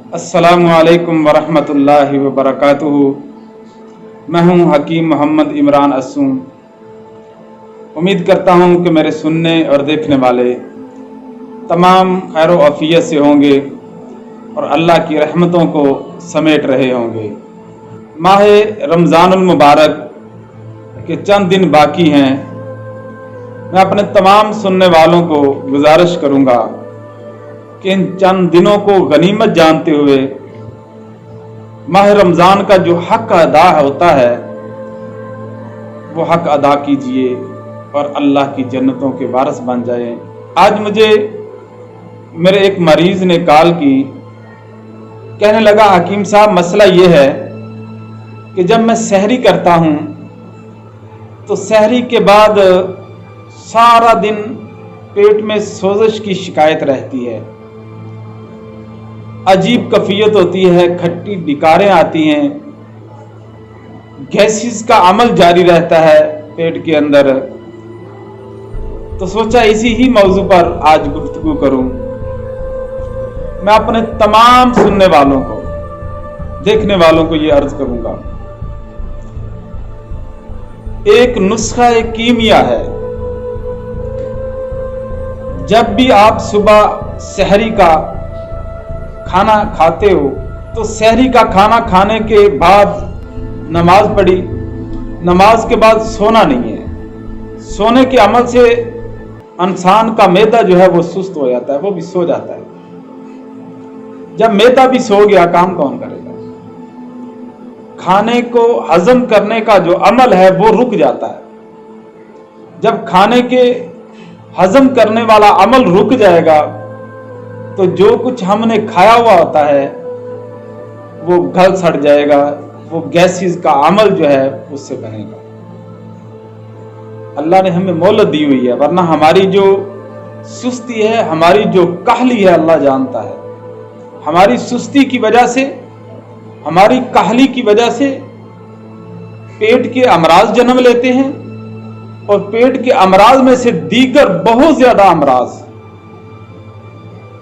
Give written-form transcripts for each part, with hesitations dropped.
अस्सलामु अलैकुम वरहमतुल्लाहि वबरकातुहू। मैं हूँ हकीम मोहम्मद इमरान अस्सूम। उम्मीद करता हूँ कि मेरे सुनने और देखने वाले तमाम खैर व आफियत से होंगे और अल्लाह की रहमतों को समेट रहे होंगे। माह रमज़ानुल मुबारक के चंद दिन बाकी हैं। मैं अपने तमाम सुनने वालों को गुजारिश करूँगा कि इन चंद दिनों को गनीमत जानते हुए माह रमज़ान का जो हक अदा होता है वो हक अदा कीजिए और अल्लाह की जन्नतों के वारिस बन जाएं। आज मुझे मेरे एक मरीज़ ने कॉल की, कहने लगा हकीम साहब मसला ये है कि जब मैं सहरी करता हूँ तो सहरी के बाद सारा दिन पेट में सोजिश की शिकायत रहती है, अजीब कफियत होती है, खट्टी डिकारें आती हैं, गैसेस का अमल जारी रहता है पेट के अंदर। तो सोचा इसी ही मौजू पर आज गुफ्तगू करूं। मैं अपने तमाम सुनने वालों को, देखने वालों को ये अर्ज करूंगा, एक नुस्खा एक कीमिया है। जब भी आप सुबह सहरी का खाना खाते हो तो सहरी का खाना खाने के बाद नमाज पढ़ी, नमाज के बाद सोना नहीं है। सोने के अमल से इंसान का मैदा जो है वो सुस्त हो जाता है, वो भी सो जाता है। जब मैदा भी सो गया काम कौन करेगा? खाने को हजम करने का जो अमल है वो रुक जाता है। जब खाने के हजम करने वाला अमल रुक जाएगा तो जो कुछ हमने खाया हुआ होता है वो गल सड़ जाएगा, वो गैसेस का अमल जो है उससे बनेगा। अल्लाह ने हमें मोहलत दी हुई है, वरना हमारी जो सुस्ती है, हमारी जो काहली है, अल्लाह जानता है। हमारी सुस्ती की वजह से, हमारी काहली की वजह से पेट के अमराज जन्म लेते हैं और पेट के अमराज में से दीगर बहुत ज्यादा अमराज,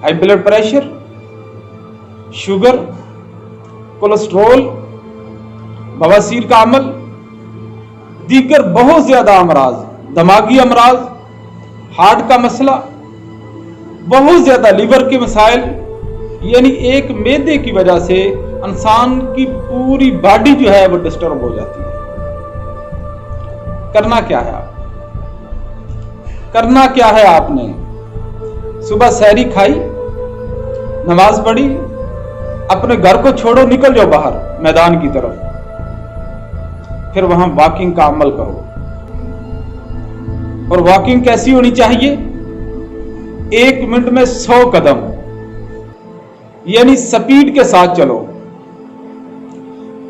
high blood pressure, sugar, cholesterol, बवासीर का अमल, दीगर बहुत ज्यादा अमराज, दिमागी अमराज, हार्ट का मसला, बहुत ज्यादा लिवर के मसाइल, यानी एक मैदे की वजह से इंसान की पूरी बॉडी जो है वो डिस्टर्ब हो जाती है। करना क्या है? करना क्या है? आपने सुबह सहरी खाई, नमाज पढ़ी, अपने घर को छोड़ो, निकल जाओ बाहर मैदान की तरफ, फिर वहां वॉकिंग का अमल करो। और वॉकिंग कैसी होनी चाहिए? 1 मिनट में 100 कदम, यानी स्पीड के साथ चलो।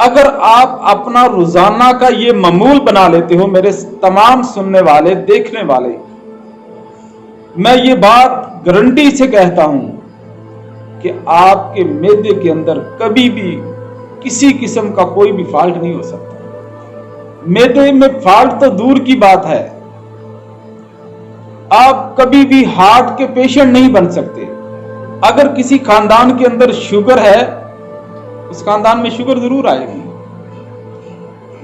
अगर आप अपना रोजाना का ये मामूल बना लेते हो, मेरे तमाम सुनने वाले, देखने वाले, मैं ये बात गारंटी से कहता हूं कि आपके मैदे के अंदर कभी भी किसी किस्म का कोई भी फॉल्ट नहीं हो सकता। मैदे में फॉल्ट तो दूर की बात है, आप कभी भी हार्ट के पेशेंट नहीं बन सकते। अगर किसी खानदान के अंदर शुगर है, उस खानदान में शुगर जरूर आएगी,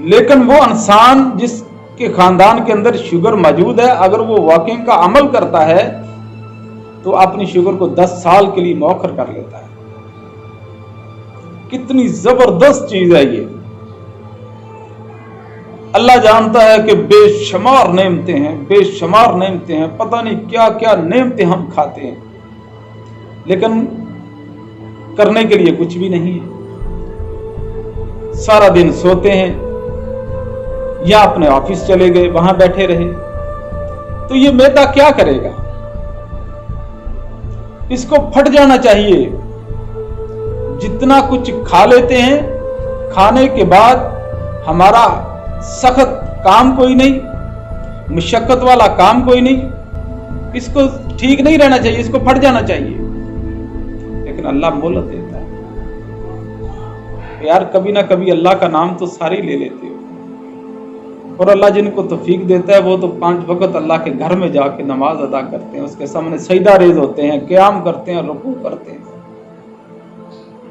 लेकिन वो इंसान जिसके खानदान के अंदर शुगर मौजूद है, अगर वो वॉकिंग का अमल करता है तो अपनी शुगर को 10 साल के लिए मौखर कर लेता है। कितनी जबरदस्त चीज है ये। अल्लाह जानता है कि बेशुमार नेमतें हैं, बेशुमार नेमतें हैं, पता नहीं क्या क्या नेमतें हम खाते हैं, लेकिन करने के लिए कुछ भी नहीं है। सारा दिन सोते हैं या अपने ऑफिस चले गए, वहां बैठे रहे, तो ये मैदा क्या करेगा? इसको फट जाना चाहिए। जितना कुछ खा लेते हैं, खाने के बाद हमारा सख्त काम कोई नहीं, मुशक्कत वाला काम कोई नहीं, इसको ठीक नहीं रहना चाहिए, इसको फट जाना चाहिए। लेकिन अल्लाह मोहलत देता है। यार कभी ना कभी अल्लाह का नाम तो सारे ले लेते हो, और अल्लाह जिनको तौफीक देता है वो तो 5 वक्त अल्लाह के घर में जाके नमाज अदा करते हैं, उसके सामने सजदा रेज होते हैं, क़याम करते हैं, रुकू करते हैं।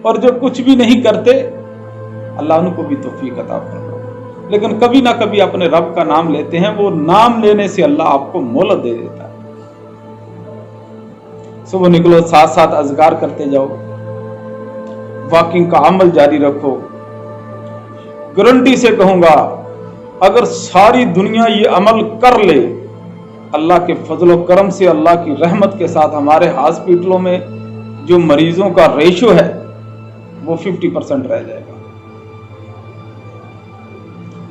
اور जो कुछ भी नहीं करते अल्लाह उनको भी तौफीक अता फरमाए। लेकिन कभी ना कभी अपने रब का नाम लेते हैं, वो नाम लेने से अल्लाह आपको मोहलत दे देता है। सुबह निकलो, साथ साथ अज़कार करते जाओ, वॉकिंग का अमल जारी रखो। गारंटी से कहूंगा, अगर सारी दुनिया ये अमल कर ले, अल्लाह के फजल व करम से, अल्लाह की रहमत के साथ हमारे हॉस्पिटलों में जो मरीजों का रेशो है वो 50% रह जाएगा।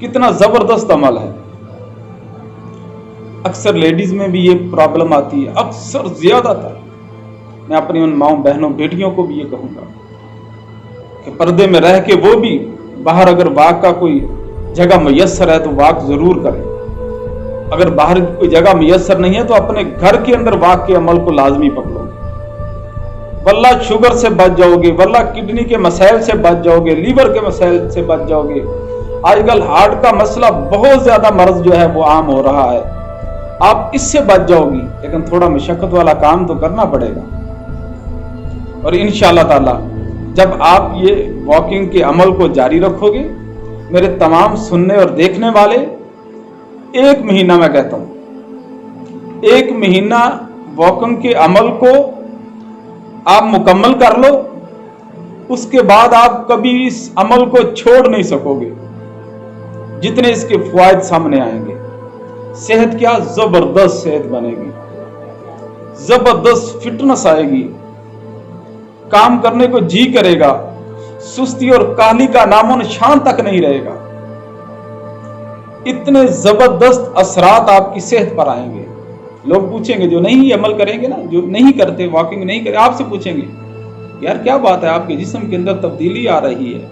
कितना जबरदस्त अमल है। अक्सर लेडीज में भी ये प्रॉब्लम आती है, अक्सर ज्यादातर। मैं अपनी उन माओ बहनों बेटियों को भी ये कहूंगा कि पर्दे में रह के वो भी बाहर अगर वाक का कोई जगह मुयस्सर है तो वाक जरूर करें। अगर बाहर कोई जगह मुयस्सर नहीं है तो अपने घर के अंदर वाक के अमल को लाजमी पकड़ो। वल्ला शुगर से बच जाओगे, वल्ला किडनी के मसाइल से बच जाओगे, लीवर के मसाइल से बच जाओगे। आजकल हार्ट का मसला बहुत ज्यादा मर्ज जो है वो आम हो रहा है, आप इससे बच जाओगी। लेकिन थोड़ा मशक्कत वाला काम तो करना पड़ेगा। और इंशाअल्लाह ताला जब आप ये वॉकिंग के अमल को जारी रखोगे, मेरे तमाम सुनने और देखने वाले, 1 महीना मैं कहता हूं, 1 महीना वॉकिंग के अमल को आप मुकम्मल कर लो, उसके बाद आप कभी इस अमल को छोड़ नहीं सकोगे। जितने इसके फायदे सामने आएंगे, सेहत क्या जबरदस्त सेहत बनेगी, जबरदस्त फिटनेस आएगी, काम करने को जी करेगा, सुस्ती और काहली का नामो निशान तक नहीं रहेगा। इतने जबरदस्त असरात आपकी सेहत पर आएंगे। लोग पूछेंगे, जो नहीं अमल करेंगे ना, जो नहीं करते, वॉकिंग नहीं करते, आपसे पूछेंगे, यार क्या बात है, आपके जिस्म के अंदर तब्दीली आ रही है,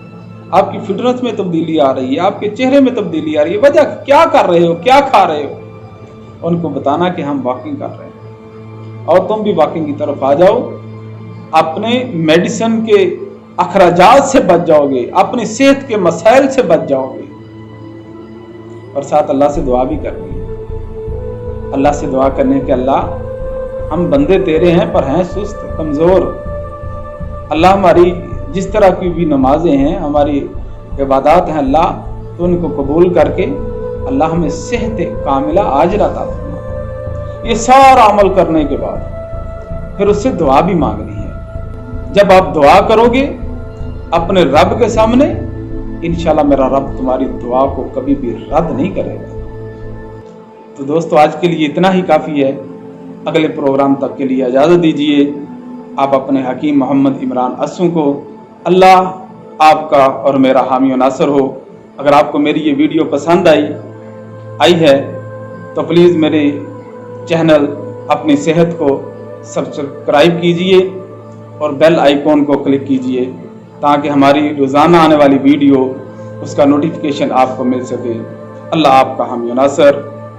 आपकी फिटनेस में तब्दीली आ रही है, आपके चेहरे में तब्दीली आ रही है, वजह क्या कर रहे हो, क्या खा रहे हो? उनको बताना कि हम वॉकिंग कर रहे हैं। और तुम भी वॉकिंग की तरफ आ जाओ, अपने मेडिसिन के अखराजात से बच जाओगे, अपनी सेहत के मसाइल से बच जाओगे। और साथ अल्लाह से दुआ भी करनी है। अल्लाह से दुआ करने के, अल्लाह हम बंदे तेरे हैं पर हैं सुस्त कमजोर। अल्लाह हमारी जिस तरह की भी नमाजें हैं, हमारी इबादत हैं, अल्लाह तो उनको कबूल करके अल्लाह हमें सेहत कामिला आजरा अता फरमा। ये सारा अमल करने के बाद फिर उससे दुआ भी मांगनी है। जब आप दुआ करोगे अपने रब के सामने, इंशाल्लाह मेरा रब तुम्हारी दुआ को कभी भी रद्द नहीं करेगा। तो दोस्तों, आज के लिए इतना ही काफ़ी है। अगले प्रोग्राम तक के लिए इजाज़त दीजिए। आप अपने हकीम मोहम्मद इमरान अस्सू को अल्लाह आपका और मेरा हामी और नासर हो। अगर आपको मेरी ये वीडियो पसंद आई है तो प्लीज़ मेरे चैनल अपनी सेहत को सब्सक्राइब कीजिए और बेल आइकॉन को क्लिक कीजिए, ताकि हमारी रोज़ाना आने वाली वीडियो उसका नोटिफिकेशन आपको मिल सके। अल्लाह आपका हामी और नासर,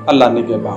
अल्लाह निगहबान।